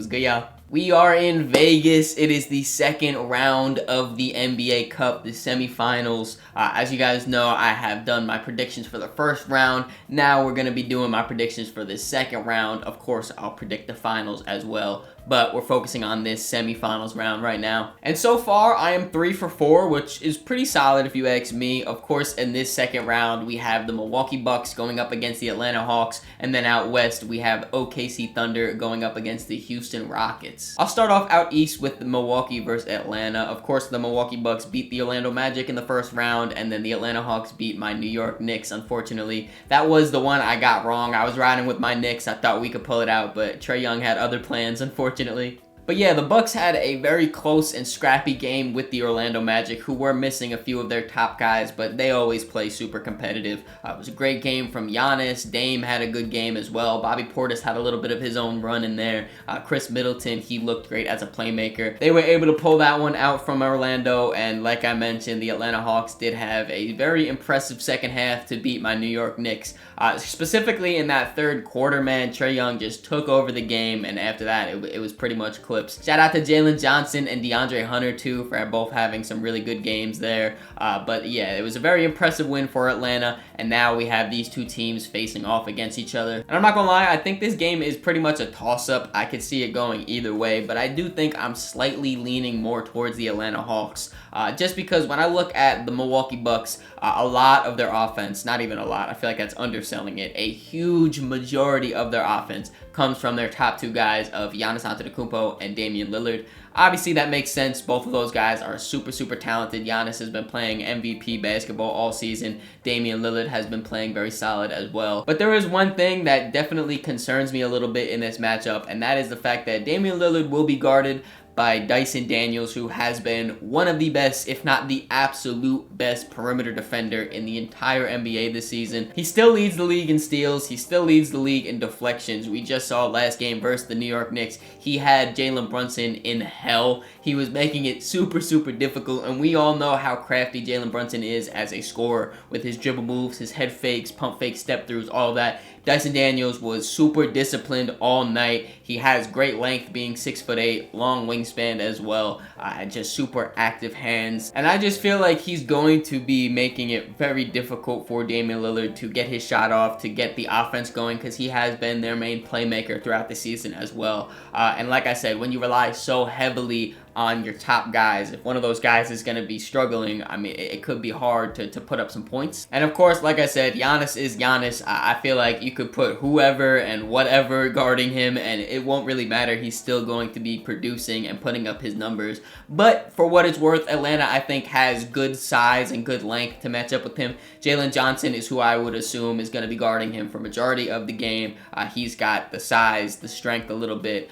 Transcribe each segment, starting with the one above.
What's good, y'all? We are in Vegas. It is the second round of the NBA Cup, the semifinals. As you guys know, I have done my predictions for the first round. Now we're going to be doing my predictions for the second round. Of course, I'll predict the finals as well, but we're focusing on this semifinals round right now. And so far, I am 3 for 4, which is pretty solid if you ask me. Of course, in this second round, we have the Milwaukee Bucks going up against the Atlanta Hawks, and then out west, we have OKC Thunder going up against the Houston Rockets. I'll start off out east with the Milwaukee versus Atlanta. Of course, the Milwaukee Bucks beat the Orlando Magic in the first round, and then the Atlanta Hawks beat my New York Knicks, unfortunately. That was the one I got wrong. I was riding with my Knicks. I thought we could pull it out, but Trae Young had other plans, unfortunately. But yeah, the Bucks had a very close and scrappy game with the Orlando Magic, who were missing a few of their top guys, but they always play super competitive. It was a great game from Giannis. Dame had a good game as well. Bobby Portis had a little bit of his own run in there. Chris Middleton, he looked great as a playmaker. They were able to pull that one out from Orlando, and like I mentioned, the Atlanta Hawks did have a very impressive second half to beat my New York Knicks. Specifically in that third quarter, man, Trae Young just took over the game, and after that, it was pretty much clips. Shout out to Jalen Johnson and DeAndre Hunter too for both having some really good games there. But yeah, it was a very impressive win for Atlanta, and now we have these two teams facing off against each other. And I'm not gonna lie, I think this game is pretty much a toss-up. I could see it going either way, but I do think I'm slightly leaning more towards the Atlanta Hawks. Just because when I look at the Milwaukee Bucks, a lot of their offense, not even a lot, I feel like that's underselling it, a huge majority of their offense comes from their top two guys of Giannis Antetokounmpo and Damian Lillard. Obviously, that makes sense. Both of those guys are super, super talented. Giannis has been playing MVP basketball all season. Damian Lillard has been playing very solid as well. But there is one thing that definitely concerns me a little bit in this matchup, and that is the fact that Damian Lillard will be guarded by Dyson Daniels, who has been one of the best, if not the absolute best perimeter defender in the entire NBA this season. He still leads the league in steals. He still leads the league in deflections. We just saw last game versus the New York Knicks. He had Jalen Brunson in hell. He was making it super, super difficult, and we all know how crafty Jalen Brunson is as a scorer with his dribble moves, his head fakes, pump fakes, step throughs, all that. Dyson Daniels was super disciplined all night. He has great length, being 6'8", long wingspan as well, just super active hands. And I just feel like he's going to be making it very difficult for Damian Lillard to get his shot off, to get the offense going, because he has been their main playmaker throughout the season as well. And like I said, when you rely so heavily on your top guys, if one of those guys is going to be struggling, I mean, it could be hard to put up some points. And of course, like I said, Giannis is Giannis. I feel like you could put whoever and whatever guarding him, and it won't really matter. He's still going to be producing and putting up his numbers. But for what it's worth, Atlanta, I think, has good size and good length to match up with him. Jalen Johnson is who I would assume is going to be guarding him for majority of the game. He's got the size, the strength a little bit.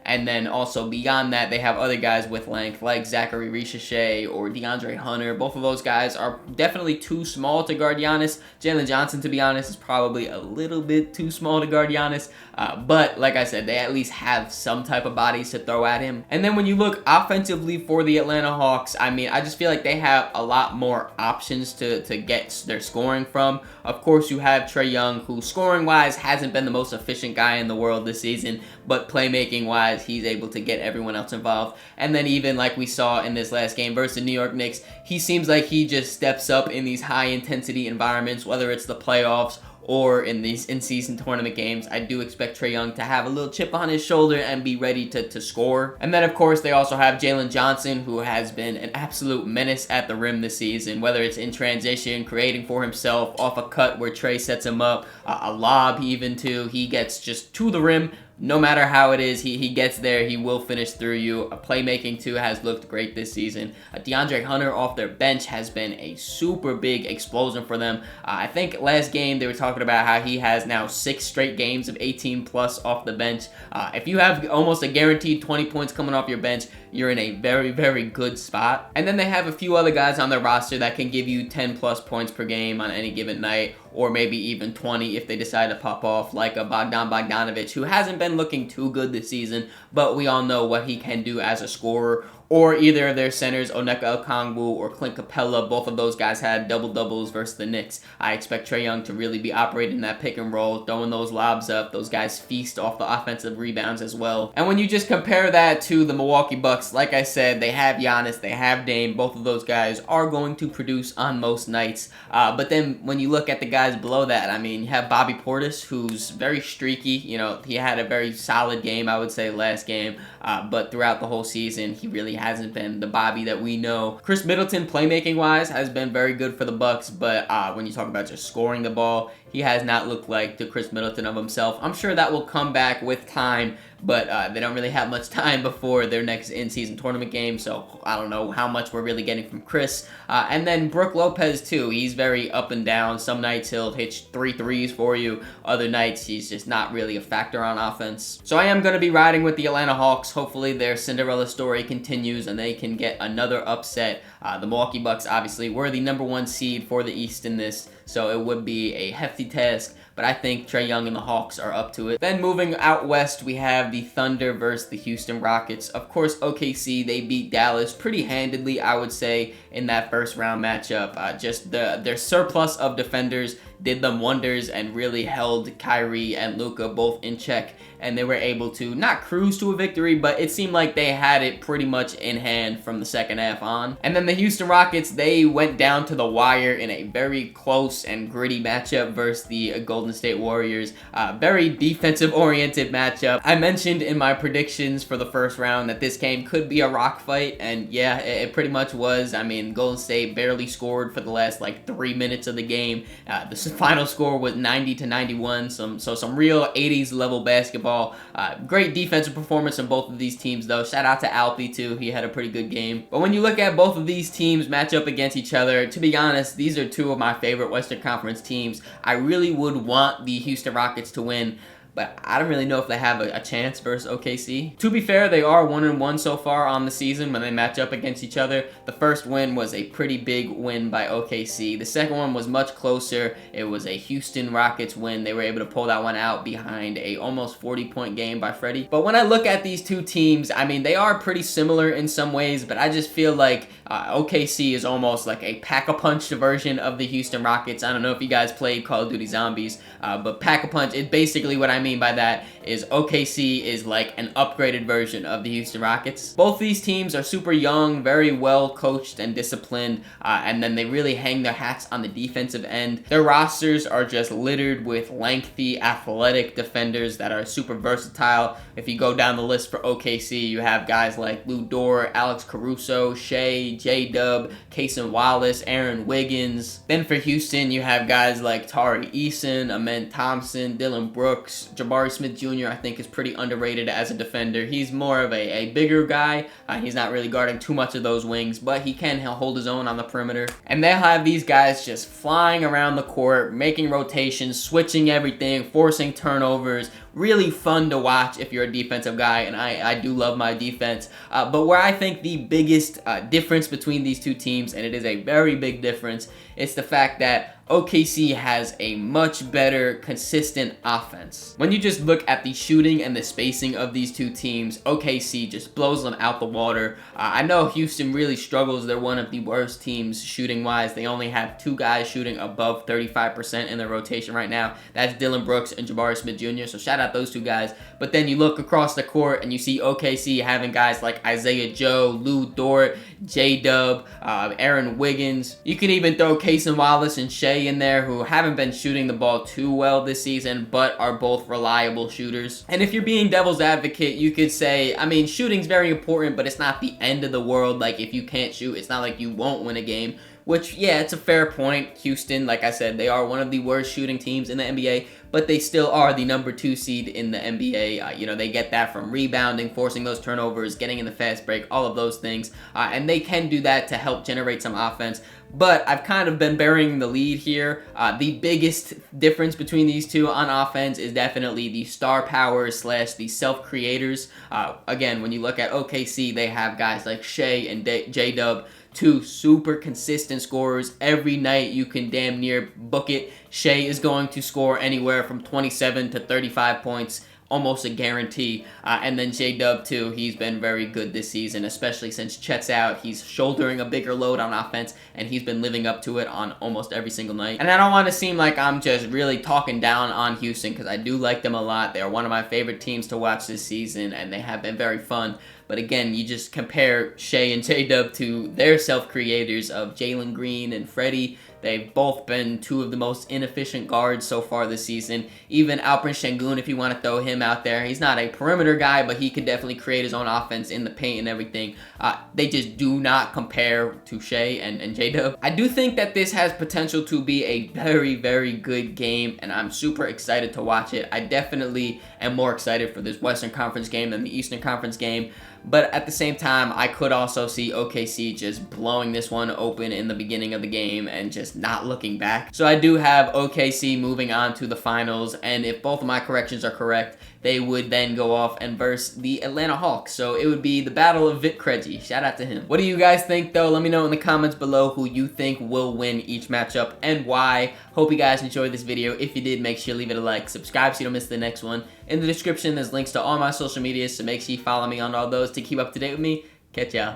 And then also beyond that, they have other guys with length like Zachary Ricochet or DeAndre Hunter. Both of those guys are definitely too small to guard Giannis. Jalen Johnson, to be honest, is probably a little bit too small to guard Giannis. But like I said, they at least have some type of bodies to throw at him. And then when you look offensively for the Atlanta Hawks, I mean, I just feel like they have a lot more options to get their scoring from. Of course, you have Trae Young, who scoring-wise hasn't been the most efficient guy in the world this season, but playmaking-wise, he's able to get everyone else involved. And then even like we saw in this last game versus the New York Knicks, he seems like he just steps up in these high-intensity environments, whether it's the playoffs or in these in-season tournament games. I do expect Trae Young to have a little chip on his shoulder and be ready to score. And then, of course, they also have Jalen Johnson, who has been an absolute menace at the rim this season, whether it's in transition, creating for himself, off a cut where Trae sets him up, a lob even too. He gets just to the rim. No matter how it is, he gets there. He will finish through you. Playmaking, too, has looked great this season. DeAndre Hunter off their bench has been a super big explosion for them. I think last game they were talking about how he has now 6 straight games of 18 plus off the bench. If you have almost a guaranteed 20 points coming off your bench, you're in a very, very good spot. And then they have a few other guys on their roster that can give you 10 plus points per game on any given night, or maybe even 20 if they decide to pop off, like a Bogdan Bogdanovic, who hasn't been looking too good this season, but we all know what he can do as a scorer. or either of their centers, Onyeka Okongwu or Clint Capella. Both of those guys had double-doubles versus the Knicks. I expect Trae Young to really be operating that pick and roll, throwing those lobs up. Those guys feast off the offensive rebounds as well. And when you just compare that to the Milwaukee Bucks, like I said, they have Giannis, they have Dame. Both of those guys are going to produce on most nights. But then when you look at the guys below that, I mean, you have Bobby Portis, who's very streaky. You know, he had a very solid game, I would say, last game. But throughout the whole season, he really hasn't been the Bobby that we know. Chris Middleton, playmaking-wise, has been very good for the Bucks, but when you talk about just scoring the ball, he has not looked like the Chris Middleton of himself. I'm sure that will come back with time, but they don't really have much time before their next in-season tournament game, so I don't know how much we're really getting from Chris. And then Brook Lopez, too. He's very up and down. Some nights he'll hit 3 threes for you. Other nights he's just not really a factor on offense. So I am going to be riding with the Atlanta Hawks. Hopefully their Cinderella story continues and they can get another upset. The Milwaukee Bucks, obviously, were the #1 seed for the East in this, so it would be a hefty task. But I think Trae Young and the Hawks are up to it. Then moving out west, we have the Thunder versus the Houston Rockets. Of course, OKC, they beat Dallas pretty handedly, I would say, in that first round matchup. Just their surplus of defenders did them wonders and really held Kyrie and Luka both in check. And they were able to not cruise to a victory, but it seemed like they had it pretty much in hand from the second half on. And then the Houston Rockets, they went down to the wire in a very close and gritty matchup versus the Golden State Warriors. Very defensive-oriented matchup. I mentioned in my predictions for the first round that this game could be a rock fight, and yeah, it pretty much was. I mean, Golden State barely scored for the last, 3 minutes of the game. The final score was 90-91, so some real 80s level basketball. Great defensive performance in both of these teams, though. Shout out to Alfie, too. He had a pretty good game. But when you look at both of these teams match up against each other, to be honest, these are two of my favorite Western Conference teams. I really would want the Houston Rockets to win, but I don't really know if they have a chance versus OKC. To be fair, they are 1-1 so far on the season when they match up against each other. The first win was a pretty big win by OKC. The second one was much closer. It was a Houston Rockets win. They were able to pull that one out behind a almost 40-point game by Freddie. But when I look at these two teams, I mean, they are pretty similar in some ways, but I just feel like OKC is almost like a pack-a-punch version of the Houston Rockets. I don't know if you guys played Call of Duty Zombies, but pack-a-punch is basically what I mean by that is OKC is like an upgraded version of the Houston Rockets. Both these teams are super young, very well coached and disciplined, and then they really hang their hats on the defensive end. Their rosters are just littered with lengthy, athletic defenders that are super versatile. If you go down the list for OKC, you have guys like Lou Dort, Alex Caruso, Shea, J-Dub, Cason Wallace, Aaron Wiggins. Then for Houston, you have guys like Tari Eason, Amen Thompson, Dylan Brooks, Jabari Smith Jr. I think is pretty underrated as a defender. He's more of a bigger guy. He's not really guarding too much of those wings, but he can hold his own on the perimeter. And they'll have these guys just flying around the court, making rotations, switching everything, forcing turnovers. Really fun to watch if you're a defensive guy, and I do love my defense. But where I think the biggest difference between these two teams, and it is a very big difference, it's the fact that OKC has a much better, consistent offense. When you just look at the shooting and the spacing of these two teams, OKC just blows them out the water. I know Houston really struggles. They're one of the worst teams shooting-wise. They only have 2 guys shooting above 35% in their rotation right now. That's Dylan Brooks and Jabari Smith Jr., so shout out those 2 guys. But then you look across the court and you see OKC having guys like Isaiah Joe, Lou Dort, J-Dub, Aaron Wiggins. You can even throw Cason Wallace and Shea in there, who haven't been shooting the ball too well this season, but are both reliable shooters. And if you're being devil's advocate, you could say, I mean, shooting's very important, but it's not the end of the world. Like, if you can't shoot, it's not like you won't win a game. Which, yeah, it's a fair point. Houston, like I said, they are one of the worst shooting teams in the NBA, but they still are the #2 seed in the NBA. You know, they get that from rebounding, forcing those turnovers, getting in the fast break, all of those things. And they can do that to help generate some offense. But I've kind of been burying the lead here. The biggest difference between these two on offense is definitely the star powers / the self-creators. Again, when you look at OKC, they have guys like Shea and J-Dub, 2 super consistent scorers. Every night you can damn near book it. Shea is going to score anywhere from 27 to 35 points almost a guarantee. And then J-Dub too, he's been very good this season, especially since Chet's out. He's shouldering a bigger load on offense, and he's been living up to it on almost every single night. And I don't want to seem like I'm just really talking down on Houston, because I do like them a lot. They're one of my favorite teams to watch this season, and they have been very fun. But again, you just compare Shea and J-Dub to their self-creators of Jalen Green and Freddie. They've both been two of the most inefficient guards so far this season. Even Alperen Şengün, if you want to throw him out there, he's not a perimeter guy, but he could definitely create his own offense in the paint and everything. They just do not compare to Shea and J-Dub. I do think that this has potential to be a very, very good game, and I'm super excited to watch it. I definitely am more excited for this Western Conference game than the Eastern Conference game. But at the same time, I could also see OKC just blowing this one open in the beginning of the game and just not looking back. So I do have OKC moving on to the finals, and if both of my corrections are correct, they would then go off and verse the Atlanta Hawks. So it would be the battle of Vic Krejci. Shout out to him. What do you guys think, though? Let me know in the comments below who you think will win each matchup and why. Hope you guys enjoyed this video. If you did, make sure you leave it a like. Subscribe so you don't miss the next one. In the description, there's links to all my social medias, so make sure you follow me on all those to keep up to date with me. Catch y'all.